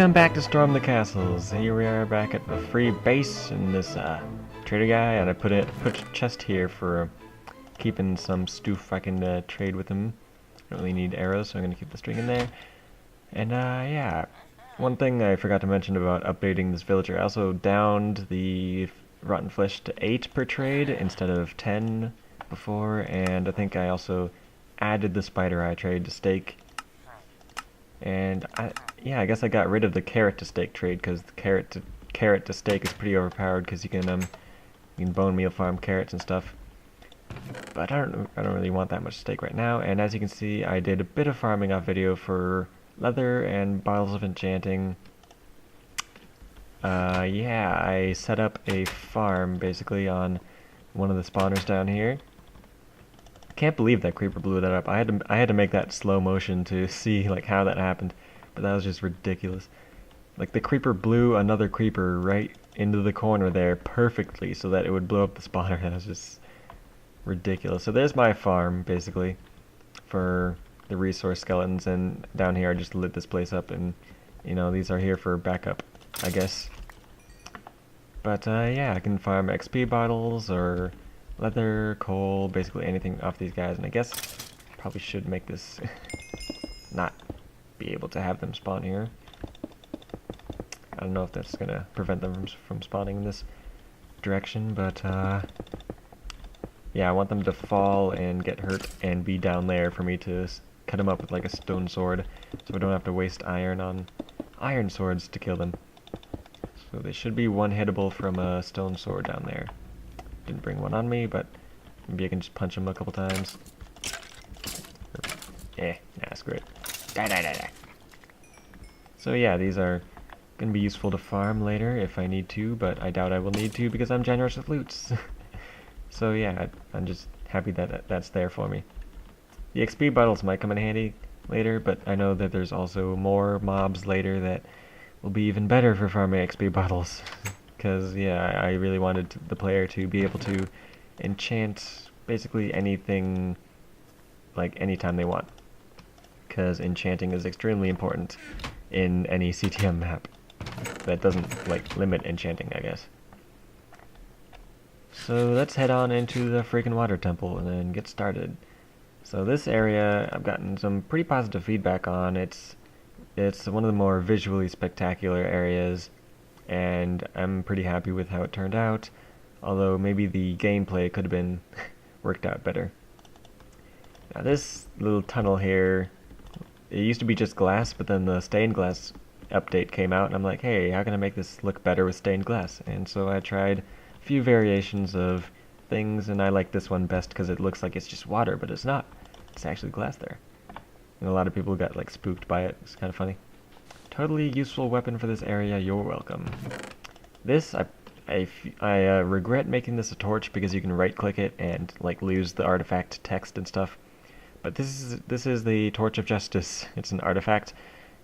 Welcome back to Storm the Castles. Here we are back at the free base in this trader guy, and I put a chest here for keeping some stuff I can trade with him. Don't really need arrows, so I'm gonna keep the string in there. And yeah, one thing I forgot to mention about updating this villager, I also downed the rotten flesh to 8 per trade instead of 10 before, and I think I also added the spider eye trade to steak. And yeah, I guess I got rid of the carrot to steak trade because the carrot to steak is pretty overpowered because you can bone meal farm carrots and stuff. But I don't really want that much steak right now. And as you can see, I did a bit of farming off video for leather and bottles of enchanting. Yeah, I set up a farm basically on one of the spawners down here. Can't believe that creeper blew that up. I had to make that slow motion to see like how that happened, but that was just ridiculous. Like the creeper blew another creeper right into the corner there perfectly so that it would blow up the spawner. That was just ridiculous. So there's my farm basically for the resource skeletons, and down here I just lit this place up, and you know, these are here for backup, I guess. But yeah, I can farm XP bottles or leather, coal, basically anything off these guys, and I guess probably should make this not be able to have them spawn here. I don't know if that's gonna prevent them from spawning in this direction, but yeah, I want them to fall and get hurt and be down there for me to cut them up with like a stone sword, so I don't have to waste iron on iron swords to kill them. So they should be one-hittable from a stone sword down there. Didn't bring one on me, but maybe I can just punch him a couple times. Nah, screw it. Die, die, die, die. So yeah, these are gonna be useful to farm later if I need to, but I doubt I will need to because I'm generous with loots. So yeah, I'm just happy that that's there for me. The XP bottles might come in handy later, but I know that there's also more mobs later that will be even better for farming XP bottles. Because, yeah, I really wanted the player to be able to enchant basically anything, like, anytime they want. Because enchanting is extremely important in any CTM map. That doesn't, like, limit enchanting, I guess. So let's head on into the Frikin water temple and then get started. So this area, I've gotten some pretty positive feedback on. It's one of the more visually spectacular areas, and I'm pretty happy with how it turned out, although maybe the gameplay could have been worked out better. Now this little tunnel here, it used to be just glass, but then the stained glass update came out, and I'm like, hey, how can I make this look better with stained glass? And so I tried a few variations of things, and I like this one best because it looks like it's just water, but it's not. It's actually glass there. And a lot of people got like spooked by it. It's kind of funny. Totally useful weapon for this area, you're welcome. This, I regret making this a torch because you can right click it and like lose the artifact text and stuff. But this is the Torch of Justice. It's an artifact,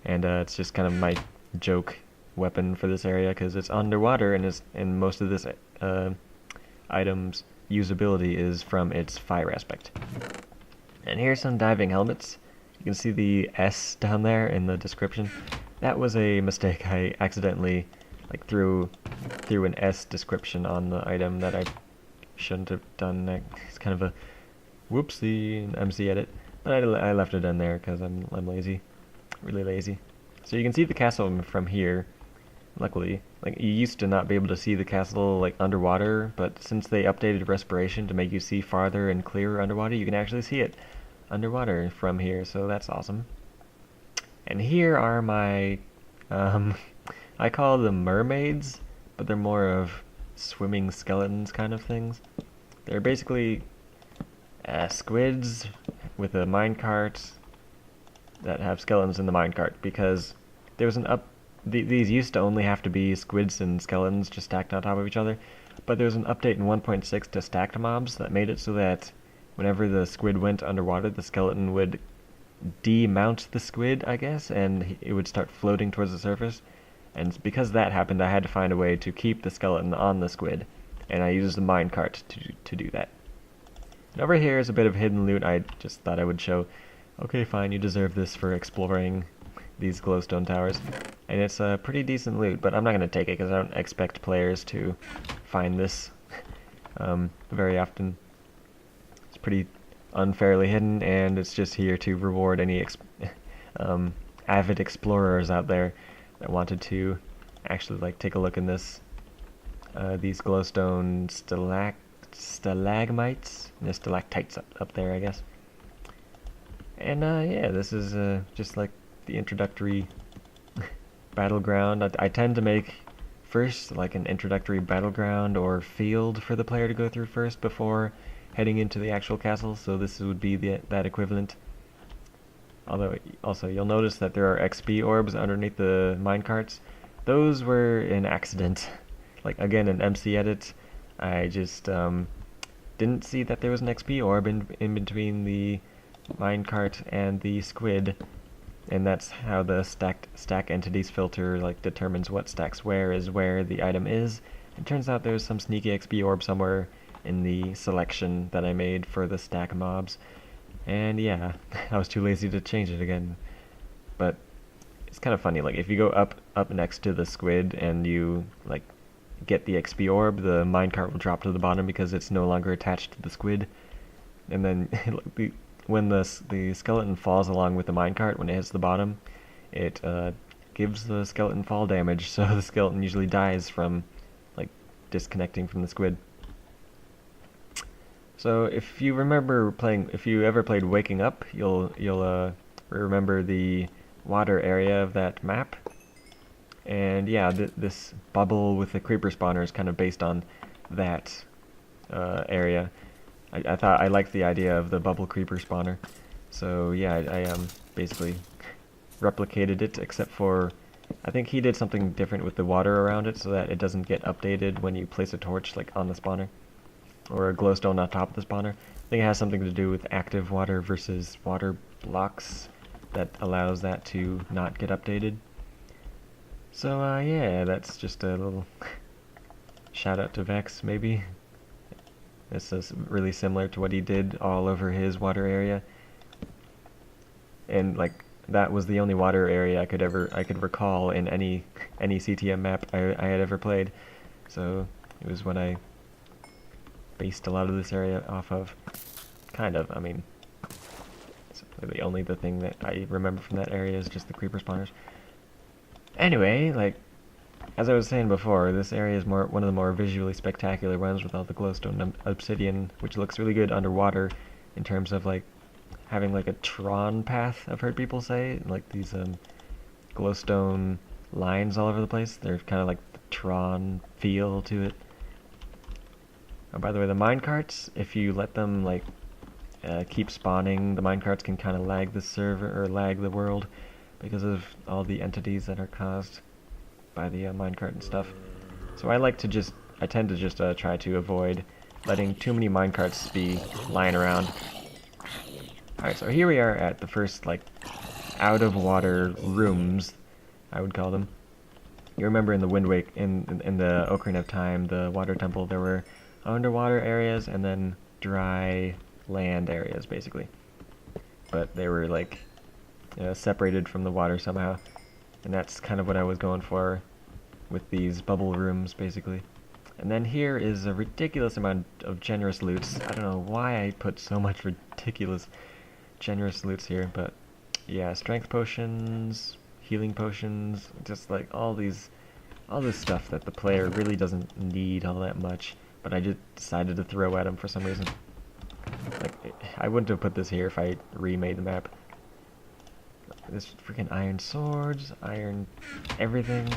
and it's just kind of my joke weapon for this area because it's underwater, and most of this item's usability is from its fire aspect. And here's some diving helmets. You can see the S down there in the description. That was a mistake. I accidentally like threw an S description on the item that I shouldn't have done. It's kind of a whoopsie in MC edit, but I left it in there because I'm lazy, really lazy. So you can see the castle from here. Luckily, like you used to not be able to see the castle like underwater, but since they updated respiration to make you see farther and clearer underwater, you can actually see it underwater from here. So that's awesome. And here are my, I call them mermaids, but they're more of swimming skeletons kind of things. They're basically squids with a minecart that have skeletons in the minecart, because there was these used to only have to be squids and skeletons just stacked on top of each other, but there was an update in 1.6 to stacked mobs that made it so that whenever the squid went underwater, the skeleton would demount the squid, I guess, and it would start floating towards the surface. And because that happened, I had to find a way to keep the skeleton on the squid, and I used the minecart to do that. And over here is a bit of hidden loot I just thought I would show. Okay, fine, you deserve this for exploring these glowstone towers. and it's a pretty decent loot, but I'm not going to take it because I don't expect players to find this very often. It's pretty unfairly hidden, and it's just here to reward any avid explorers out there that wanted to actually like take a look in this. These glowstone stalagmites, no, stalactites up there, I guess. And yeah, this is just like the introductory battleground. I tend to make first like an introductory battleground or field for the player to go through first before heading into the actual castle, so this would be that equivalent. Although, also, you'll notice that there are XP orbs underneath the minecarts. Those were an accident. Like, again, an MC edit. I just didn't see that there was an XP orb in between the minecart and the squid, and that's how the stack entities filter like determines what stacks where the item is. It turns out there's some sneaky XP orb somewhere in the selection that I made for the stack mobs, and yeah, I was too lazy to change it again. But it's kind of funny, like if you go up next to the squid and you like get the XP orb, the minecart will drop to the bottom because it's no longer attached to the squid, and then when the skeleton falls along with the minecart, when it hits the bottom, it gives the skeleton fall damage, so the skeleton usually dies from like disconnecting from the squid. So if you ever played Waking Up, you'll remember the water area of that map. And yeah, this bubble with the creeper spawner is kind of based on that area. I thought I liked the idea of the bubble creeper spawner. So yeah, I basically replicated it, except for I think he did something different with the water around it so that it doesn't get updated when you place a torch like on the spawner, or a glowstone on top of the spawner. I think it has something to do with active water versus water blocks that allows that to not get updated. So yeah, that's just a little shout out to Vex, maybe. This is really similar to what he did all over his water area. And like that was the only water area I could recall in any CTM map I had ever played. So it was what I based a lot of this area off of. Kind of, I mean, it's really the thing that I remember from that area is just the creeper spawners. Anyway, like, as I was saying before, this area is one of the more visually spectacular ones with all the glowstone obsidian, which looks really good underwater in terms of, like, having, like, a Tron path, I've heard people say. Like, these, glowstone lines all over the place. They're kind of like the Tron feel to it. Oh, by the way, the minecarts, if you let them, like, keep spawning, the minecarts can kind of lag the server, or lag the world, because of all the entities that are caused by the minecart and stuff. So I tend to just try to avoid letting too many minecarts be lying around. Alright, so here we are at the first, like, out of water rooms, I would call them. You remember in the in the Ocarina of Time, the water temple, there were underwater areas and then dry land areas, basically. But they were, like, separated from the water somehow, and that's kind of what I was going for with these bubble rooms, basically. And then here is a ridiculous amount of generous loots. I don't know why I put so much ridiculous generous loots here, but yeah, strength potions, healing potions, just like all this stuff that the player really doesn't need all that much, but I just decided to throw at him for some reason. Like, I wouldn't have put this here if I remade the map. This freaking iron swords, iron everything.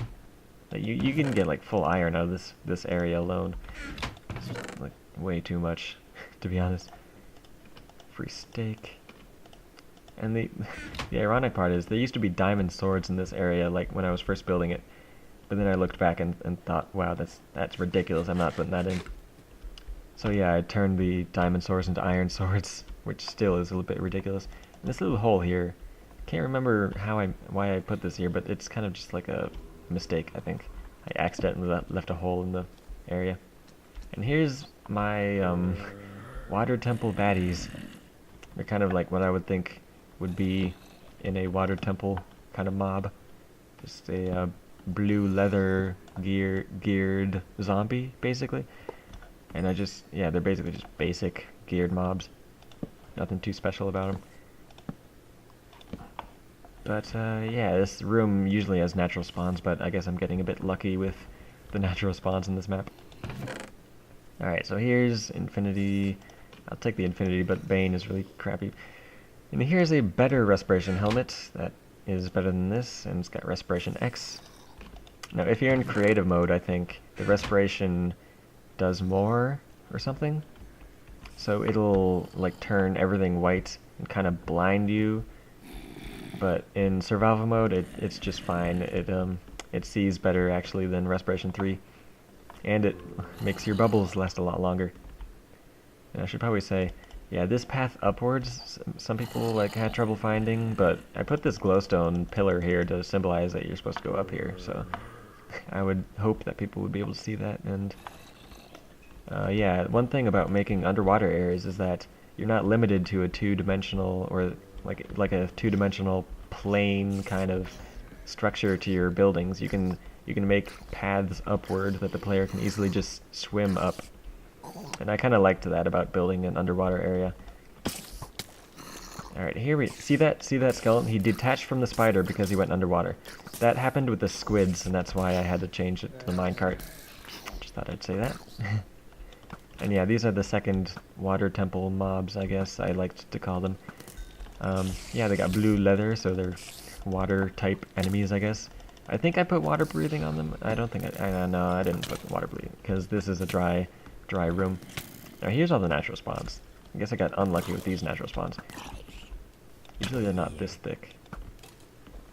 Like, you can get like full iron out of this area alone. It's just, like, way too much, to be honest. Free steak. And the ironic part is there used to be diamond swords in this area, like when I was first building it. But then I looked back and thought, wow, that's ridiculous. I'm not putting that in. So yeah, I turned the diamond swords into iron swords, which still is a little bit ridiculous. And this little hole here, can't remember why I put this here, but it's kind of just like a mistake, I think. I accidentally left a hole in the area. And here's my water temple baddies. They're kind of like what I would think would be in a water temple kind of mob. Just a blue leather geared zombie, basically. And yeah, they're basically just basic geared mobs. Nothing too special about them. But yeah, this room usually has natural spawns, but I guess I'm getting a bit lucky with the natural spawns in this map. Alright, so here's Infinity. I'll take the Infinity, but Bane is really crappy. And here's a better Respiration helmet that is better than this, and it's got Respiration X. Now, if you're in creative mode, I think the Respiration does more or something. So it'll like turn everything white and kind of blind you. But in survival mode, it's just fine. It sees better actually than Respiration 3, and it makes your bubbles last a lot longer. And I should probably say, yeah, this path upwards, some people like had trouble finding, but I put this glowstone pillar here to symbolize that you're supposed to go up here. So I would hope that people would be able to see that. And yeah, one thing about making underwater areas is that you're not limited to a two-dimensional or like a two-dimensional plane kind of structure to your buildings. You can make paths upward that the player can easily just swim up. And I kind of liked that about building an underwater area. Alright, here we see that skeleton? He detached from the spider because he went underwater. That happened with the squids, and that's why I had to change it to the minecart. Just thought I'd say that. And yeah, these are the second water temple mobs, I guess I liked to call them. Yeah, they got blue leather, so they're water type enemies, I guess. I think I put water breathing on them. I don't think no, I didn't put water breathing because this is a dry room. Now here's all the natural spawns. I guess I got unlucky with these natural spawns. Usually they're not this thick.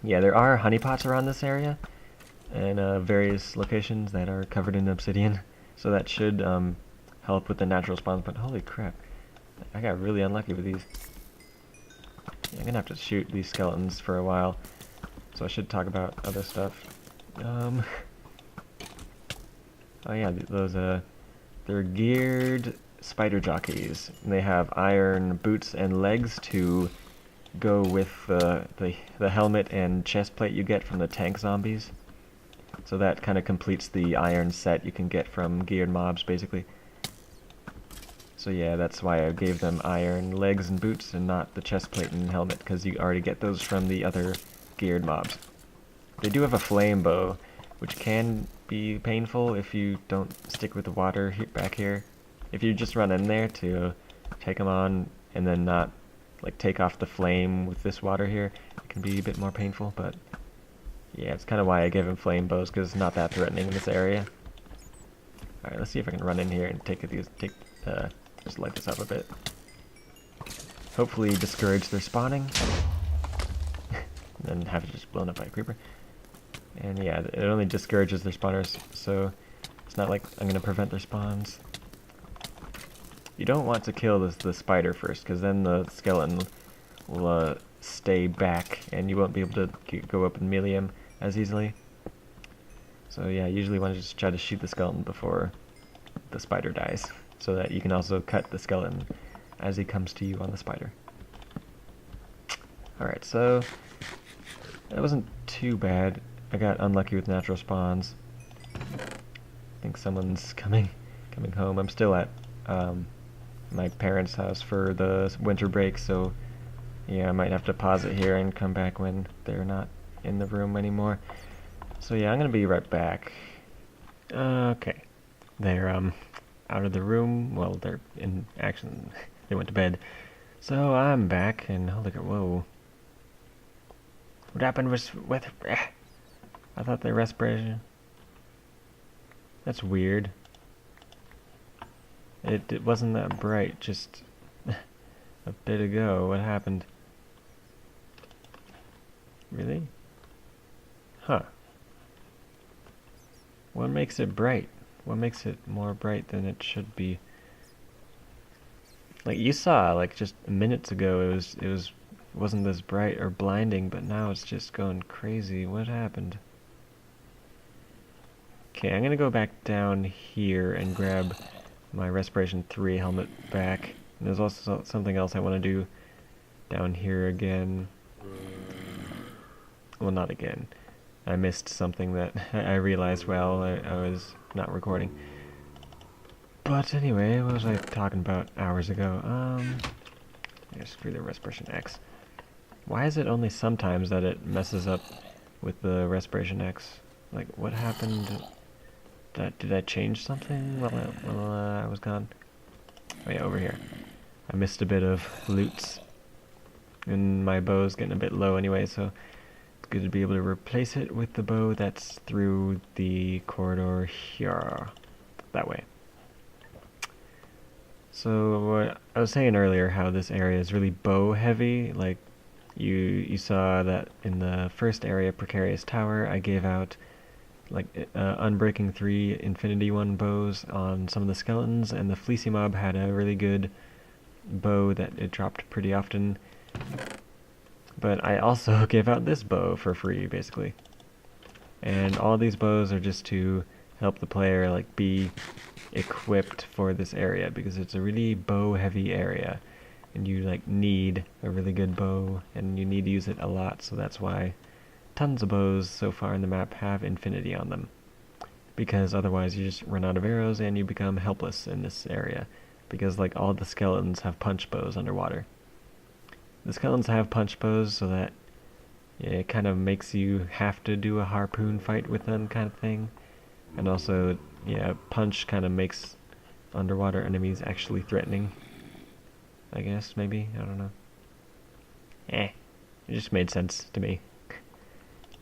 Yeah, there are honeypots around this area and various locations that are covered in obsidian, so that should help with the natural spawns. But holy crap, I got really unlucky with these. Yeah, I'm gonna have to shoot these skeletons for a while, so I should talk about other stuff. Oh yeah, those they're geared spider jockeys, and they have iron boots and legs to go with the helmet and chest plate you get from the tank zombies. So that kind of completes the iron set you can get from geared mobs, basically. So yeah, that's why I gave them iron legs and boots and not the chest plate and helmet, because you already get those from the other geared mobs. They do have a flame bow, which can be painful if you don't stick with the water back here. If you just run in there to take them on and then not like take off the flame with this water here, it can be a bit more painful, but yeah, it's kind of why I gave him flame bows, because it's not that threatening in this area. Alright, let's see if I can run in here and just light this up a bit. Hopefully discourage their spawning. And then have it just blown up by a creeper. And yeah, it only discourages their spawners, so it's not like I'm going to prevent their spawns. You don't want to kill the spider first, because then the skeleton will stay back, and you won't be able to go up and melee him as easily. So yeah, I usually want to just try to shoot the skeleton before the spider dies, so that you can also cut the skeleton as he comes to you on the spider. Alright, so that wasn't too bad. I got unlucky with natural spawns. I think someone's coming home. I'm still at my parents' house for the winter break, so yeah, I might have to pause it here and come back when they're not in the room anymore. So yeah, I'm gonna be right back. Okay. They're out of the room. Well, they're in action. They went to bed. So I'm back, and holy crap, whoa. What happened with I thought the respiration. That's weird. It wasn't that bright just a bit ago. What happened? Really? Huh. What makes it bright? What makes it more bright than it should be? Like you saw, like just minutes ago, it wasn't this bright or blinding, but now it's just going crazy. What happened? Okay, I'm gonna go back down here and grab my Respiration 3 helmet back. And there's also something else I want to do down here again. Well, not again. I missed something that I realized while I was not recording. But anyway, what was I talking about hours ago? Yeah, screw the respiration X. Why is it only sometimes that it messes up with the respiration X? Like, what happened? Did I change something while I was gone? Oh yeah, over here. I missed a bit of loots. And my bow's getting a bit low anyway, so it's good to be able to replace it with the bow that's through the corridor here. That way. So, I was saying earlier how this area is really bow heavy. Like, you saw that in the first area, Precarious Tower, I gave out like Unbreaking 3 Infinity 1 bows on some of the skeletons, and the Fleecy mob had a really good bow that it dropped pretty often. But I also gave out this bow for free, basically. And all these bows are just to help the player like be equipped for this area, because it's a really bow heavy area and you like need a really good bow and you need to use it a lot, so that's why tons of bows so far in the map have infinity on them, because otherwise you just run out of arrows and you become helpless in this area, because like all the skeletons have punch bows underwater. The skeletons have punch bows so that it kind of makes you have to do a harpoon fight with them kind of thing. And also, yeah, punch kind of makes underwater enemies actually threatening. I guess, maybe? I don't know. It just made sense to me.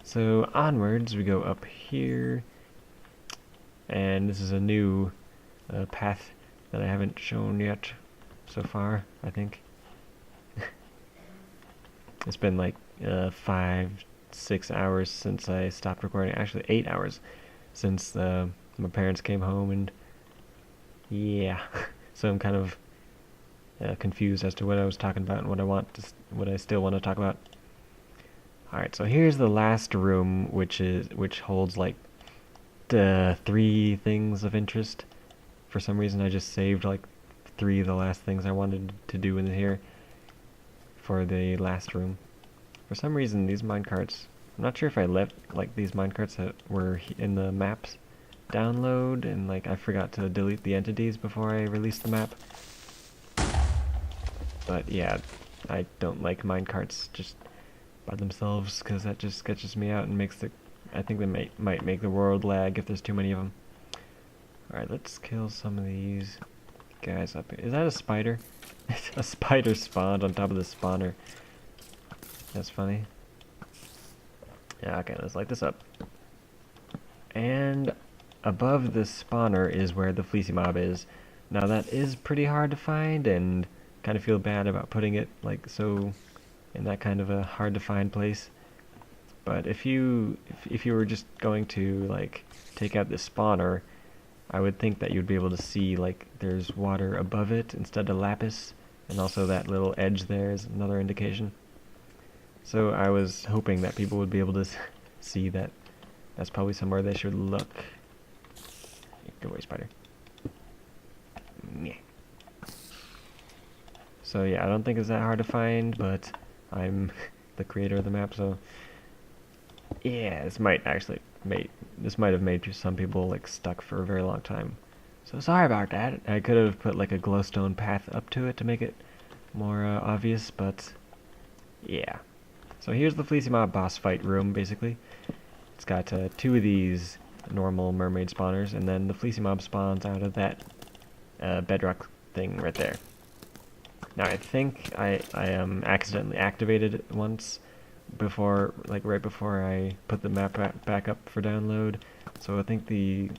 So, onwards, we go up here. And this is a new path that I haven't shown yet so far, I think. It's been like 5-6 hours since I stopped recording. Actually, 8 hours since my parents came home, and yeah, so I'm kind of confused as to what I was talking about and what I still want to talk about. All right, so here's the last room, which holds like 3 things of interest. For some reason, I just saved like 3 of the last things I wanted to do in here for the last room. For some reason, these minecarts, I'm not sure if I left like these minecarts that were in the maps download, and like I forgot to delete the entities before I released the map. But yeah, I don't like minecarts just by themselves, because that just sketches me out and makes I think they might make the world lag if there's too many of them. Alright, let's kill some of these guys up here. Is that a spider? A spider spawned on top of the spawner. That's funny. Yeah, okay, let's light this up. And above this spawner is where the Fleecy mob is. Now that is pretty hard to find, and kind of feel bad about putting it like so in that kind of a hard to find place. But if you were just going to like take out this spawner, I would think that you'd be able to see like there's water above it instead of lapis, and also that little edge there is another indication. So I was hoping that people would be able to see that that's probably somewhere they should look. Go away, spider. Yeah. So yeah, I don't think it's that hard to find, but I'm the creator of the map, so yeah, this might have made some people like stuck for a very long time. So sorry about that. I could have put like a glowstone path up to it to make it more obvious, but yeah. So here's the Fleecy mob boss fight room, basically. It's got 2 of these normal mermaid spawners, and then the Fleecy mob spawns out of that bedrock thing right there. Now I think I accidentally activated it once before, like right before I put the map back up for download. So I think the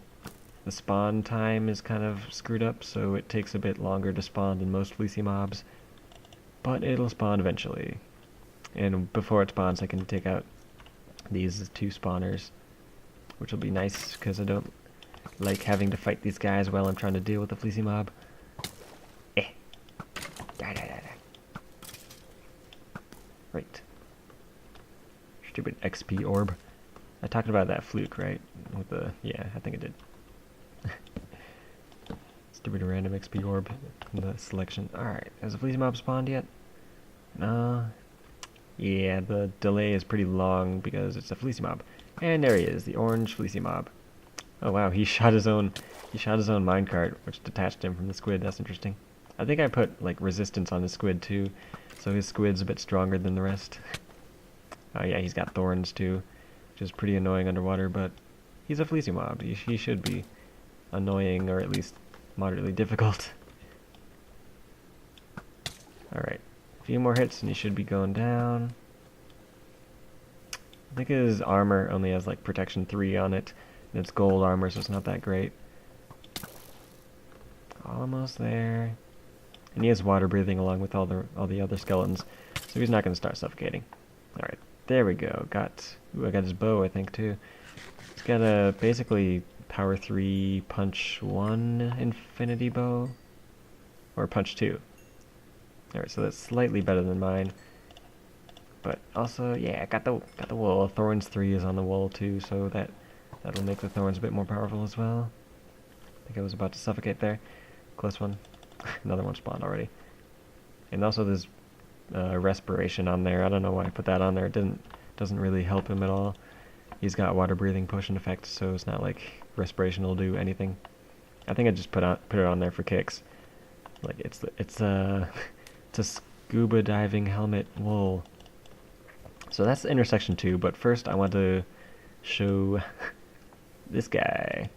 spawn time is kind of screwed up, so it takes a bit longer to spawn than most Fleecy mobs. But it'll spawn eventually. And before it spawns, I can take out these 2 spawners, which will be nice, because I don't like having to fight these guys while I'm trying to deal with the Fleecy mob. Die, die, die, die. Right. Stupid XP orb. I talked about that fluke, right? With the, yeah, I think I did. Stupid random XP orb in the selection. Alright, has the Fleecy mob spawned yet? No. Yeah, the delay is pretty long because it's a Fleecy mob. And there he is, the orange Fleecy mob. Oh wow, he shot his own minecart, which detached him from the squid. That's interesting. I think I put like resistance on his squid too, so his squid's a bit stronger than the rest. Oh yeah, he's got thorns too, which is pretty annoying underwater, but he's a Fleecy mob. He should be annoying, or at least moderately difficult. Alright, a few more hits and he should be going down. I think his armor only has like protection 3 on it, and it's gold armor, so it's not that great. Almost there. And he has water breathing along with all the other skeletons, so he's not going to start suffocating. Alright, there we go. I got his bow, I think, too. He's got a basically power 3 punch 1 infinity bow, or punch 2. Alright, so that's slightly better than mine. But also, yeah, got the wool. Thorns 3 is on the wool too, so that'll make the thorns a bit more powerful as well. I think I was about to suffocate there. Close one. Another one spawned already. And also there's respiration on there. I don't know why I put that on there. It doesn't really help him at all. He's got water breathing potion effect, so it's not like respiration will do anything. I think I just put it on there for kicks. Like it's a scuba diving helmet wool. So that's intersection 2, but first I want to show this guy.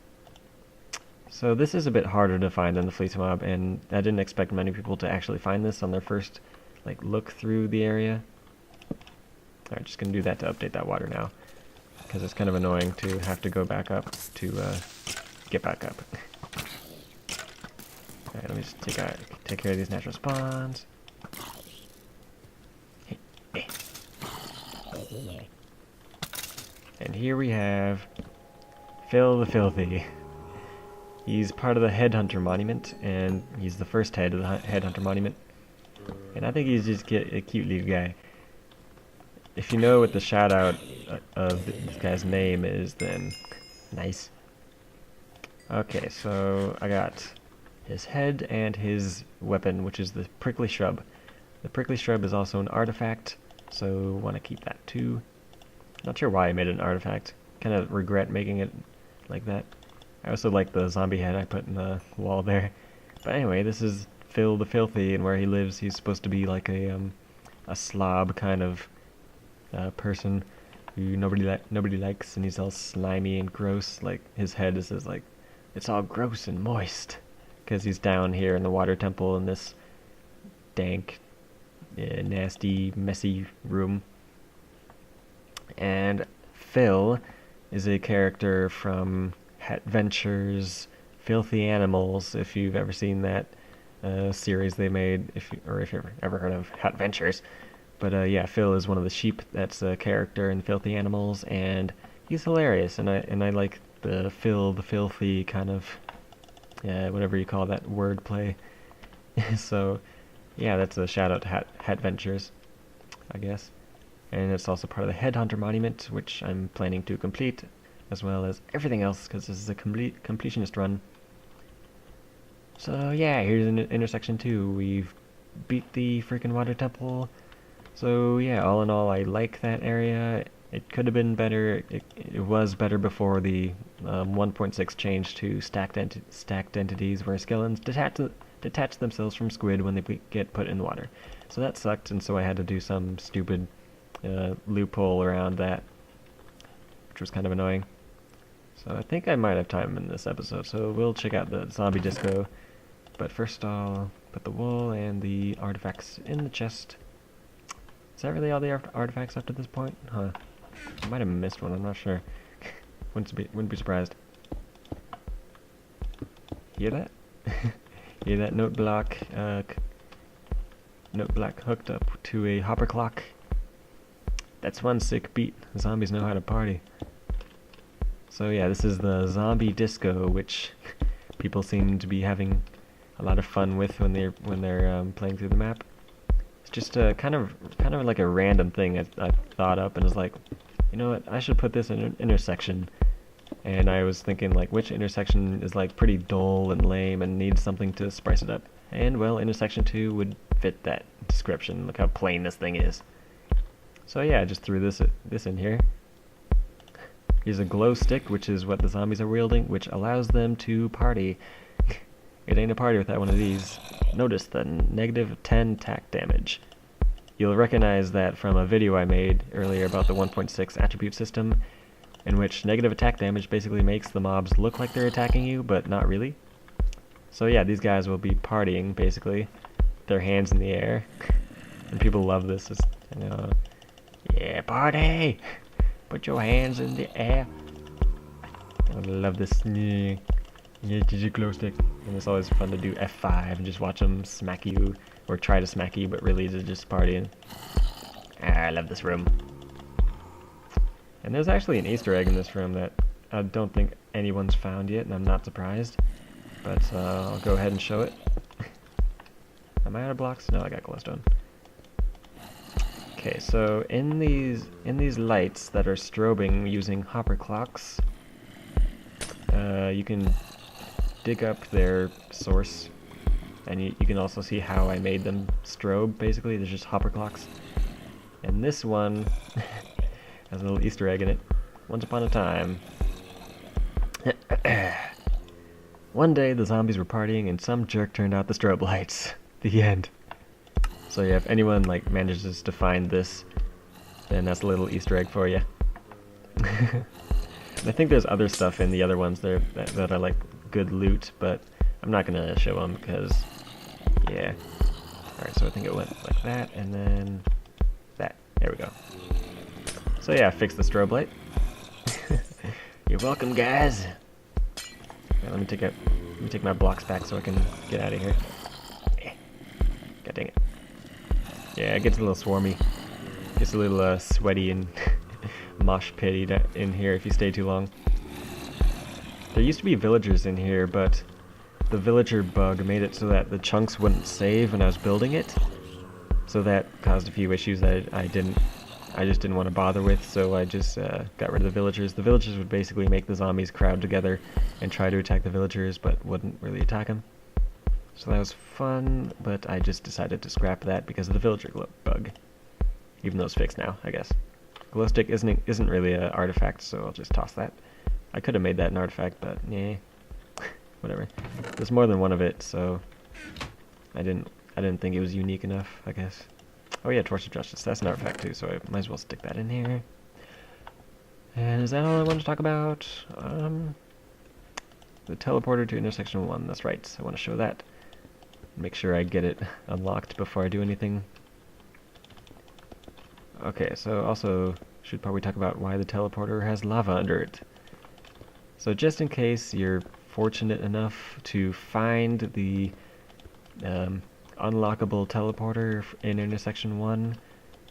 So this is a bit harder to find than the Fleecy mob, and I didn't expect many people to actually find this on their first like look through the area. Alright, just gonna do that to update that water now, because it's kind of annoying to have to go back up to get back up. Alright, let me just take care of these natural spawns. And here we have Phil the Filthy. He's part of the Headhunter monument, and he's the first head of the Headhunter monument. And I think he's just a cute little guy. If you know what the shout out of this guy's name is, then nice. Okay, so I got his head and his weapon, which is the prickly shrub. The prickly shrub is also an artifact, so want to keep that too. Not sure why I made it an artifact. Kind of regret making it like that. I also like the zombie head I put in the wall there. But anyway, this is Phil the Filthy, and where he lives, he's supposed to be like a slob kind of person who nobody likes, and he's all slimy and gross. Like his head is like, it's all gross and moist, because he's down here in the water temple in this dank, nasty, messy room. And Phil is a character from Headhunter's Filthy Animals, if you've ever seen that series they made, if you've ever heard of Headhunters. But yeah, Phil is one of the sheep that's a character in Filthy Animals, and he's hilarious, and I like the Phil the Filthy kind of, whatever you call that wordplay. So yeah, that's a shout out to Headhunters, I guess. And it's also part of the Headhunter monument, which I'm planning to complete, as well as everything else, because this is a completionist run. So yeah, here's intersection 2. We've beat the freaking water temple. So yeah, all in all, I like that area. It could have been better. It was better before the 1.6 change to stacked entities, where skeletons detach themselves from squid when they get put in the water. So that sucked, and so I had to do some stupid loophole around that, which was kind of annoying. So I think I might have time in this episode, so we'll check out the zombie disco. But first I'll put the wool and the artifacts in the chest. Is that really all the artifacts up to this point? Huh. I might have missed one, I'm not sure. Wouldn't be surprised. Hear that? Hear that note block hooked up to a hopper clock? That's one sick beat. Zombies know how to party. So yeah, this is the zombie disco, which people seem to be having a lot of fun with when they're playing through the map. It's just a kind of like a random thing I thought up, and was like, you know what, I should put this in an intersection. And I was thinking like, which intersection is like pretty dull and lame and needs something to spice it up. And well, intersection 2 would fit that description. Look how plain this thing is. So yeah, I just threw this in here. Here's a glow stick, which is what the zombies are wielding, which allows them to party. It ain't a party without one of these. Notice the negative 10 attack damage. You'll recognize that from a video I made earlier about the 1.6 attribute system, in which negative attack damage basically makes the mobs look like they're attacking you, but not really. So yeah, these guys will be partying, basically. Their hands in the air. And people love this. It's, you know, yeah, party! Put your hands in the air. I love this. Yeah, just a glow stick. And it's always fun to do F5 and just watch them smack you, or try to smack you, but really they're just partying. I love this room. And there's actually an Easter egg in this room that I don't think anyone's found yet, and I'm not surprised. But I'll go ahead and show it. Am I out of blocks? No, I got glowstone. Okay, so in these lights that are strobing using hopper clocks, you can dig up their source, and you can also see how I made them strobe. Basically, there's just hopper clocks, and this one has a little Easter egg in it. Once upon a time, one day the zombies were partying, and some jerk turned out the strobe lights. The end. So yeah, if anyone like manages to find this, then that's a little Easter egg for you. I think there's other stuff in the other ones there that are like good loot, but I'm not gonna show them because, yeah. Alright, so I think it went like that, and then that. There we go. So yeah, fix the strobe light. You're welcome, guys. Right, let me take my blocks back so I can get out of here. God dang it. Yeah, it gets a little swarmy. Gets a little sweaty and mosh pitty in here if you stay too long. There used to be villagers in here, but the villager bug made it so that the chunks wouldn't save when I was building it. So that caused a few issues that I just didn't want to bother with, so I just got rid of the villagers. The villagers would basically make the zombies crowd together and try to attack the villagers, but wouldn't really attack them. So that was fun, but I just decided to scrap that because of the villager bug. Even though it's fixed now, I guess. Glow stick isn't really an artifact, so I'll just toss that. I could have made that an artifact, but yeah, whatever. There's more than one of it, so I didn't think it was unique enough, I guess. Oh yeah, Torch of Justice, that's an artifact too, so I might as well stick that in here. And is that all I want to talk about? The teleporter to intersection 1, that's right, I want to show that. Make sure I get it unlocked before I do anything. Okay, so also should probably talk about why the teleporter has lava under it. So just in case you're fortunate enough to find the unlockable teleporter in intersection 1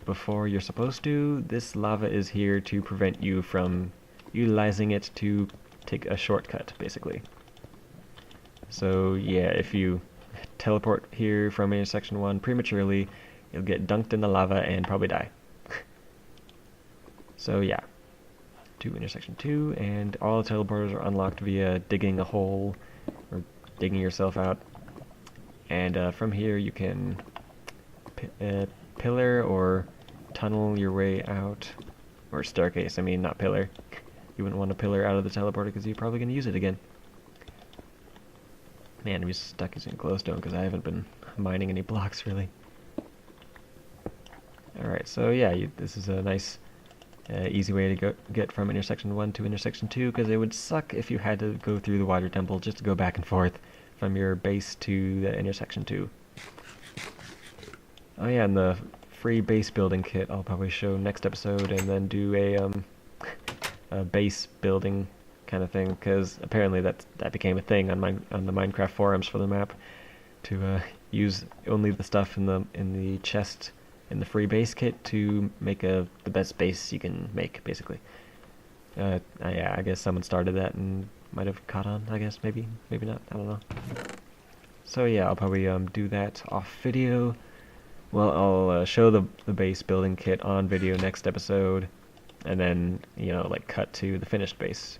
before you're supposed to, this lava is here to prevent you from utilizing it to take a shortcut, basically. So yeah, if you teleport here from intersection 1 prematurely, you'll get dunked in the lava and probably die. So yeah, to intersection 2, and all the teleporters are unlocked via digging a hole or digging yourself out. And from here you can pillar or tunnel your way out, or staircase, I mean, not pillar. You wouldn't want to pillar out of the teleporter because you're probably going to use it again. Man, I'm just stuck using glowstone because I haven't been mining any blocks, really. Alright, so yeah, this is a nice, easy way to get from intersection 1 to intersection 2, because it would suck if you had to go through the water temple just to go back and forth from your base to the intersection 2. Oh yeah, and the free base building kit I'll probably show next episode, and then do a base building kind of thing, because apparently that became a thing on the Minecraft forums for the map, to use only the stuff in the chest in the free base kit to make the best base you can make, basically. Yeah, I guess someone started that and might have caught on, I guess, maybe not, I don't know. So yeah, I'll probably do that off video. Well, I'll show the base building kit on video next episode, and then, you know, like cut to the finished base,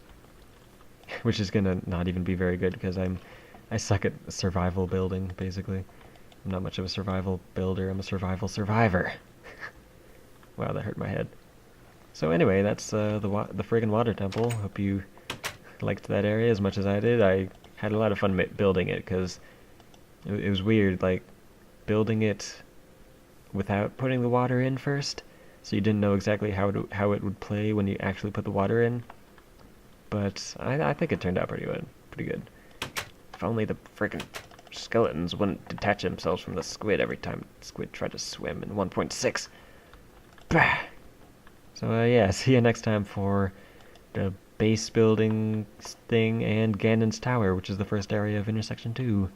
which is gonna not even be very good because I suck at survival building, basically. I'm not much of a survival builder, I'm a survival survivor. Wow, that hurt my head. So anyway, that's the friggin' water temple. Hope you liked that area as much as I did. I had a lot of fun building it because it was weird, like building it without putting the water in first, so you didn't know exactly how it would play when you actually put the water in. But I think it turned out pretty good. Pretty good. If only the frickin' skeletons wouldn't detach themselves from the squid every time the squid tried to swim in 1.6. Bah! So yeah, see you next time for the base building thing and Ganon's Tower, which is the first area of Intersection 2.